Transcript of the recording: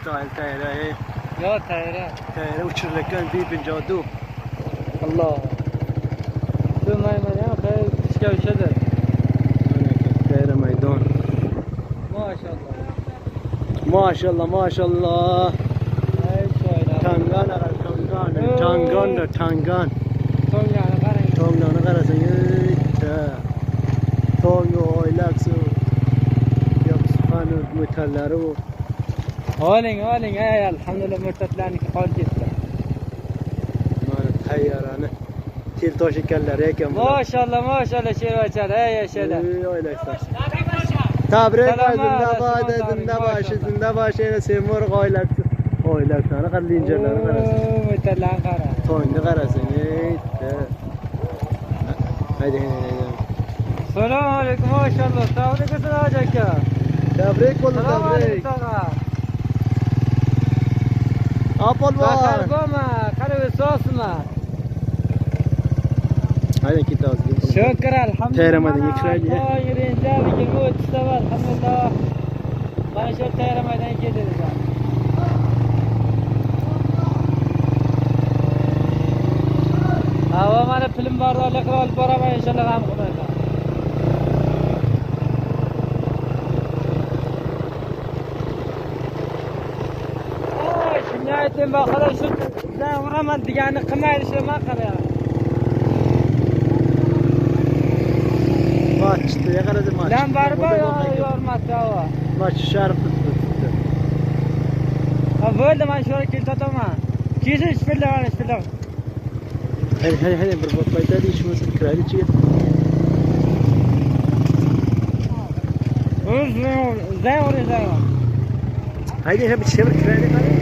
ستایل تایره یا تایره و چرلکان بی 52 الله تو میمونی خیلی تشکیل شده تایره میدان ماشاءالله ماشاءالله تانگان اگر تانگان قرار تانگ و آیلکس و یابسخان و متلره و هالینگ ای الحمدلله مرتبطلانی که حال جسته من تیارانه تیر تاشی کلره یکم ماشاءالله شیر بچه ای شده تبریک زنده باشه این سه مرغ آیلکس نه قرار لینجرلره قرار متلان قرار تانگ قرار هیده سلام علیکم ماشاءالله تبریک سلام جکا تبریک بولو تبریک آپالوان بخیر گامه خیلی بساس ما هیده کی تازگی شکر الحمدلله تیره مدن یک خیلی طایر اینجا بگیر بود استوار الحمدلله من شد تیره مدن که دیدم هوا من فیلم بردار لقرال برا و انشالله هم خونه شنیایتیم با خدا شد نه ورا من دیگه نقمه شده ما قرار ماچ تو یه قرار ماچ لام باربا یار ماتاوا ماچ شرف اول من شو كنت تمام كيس اسفل هل بربط بايدادي شو مسك كرادي شيء زي هاي بتشبر كرادي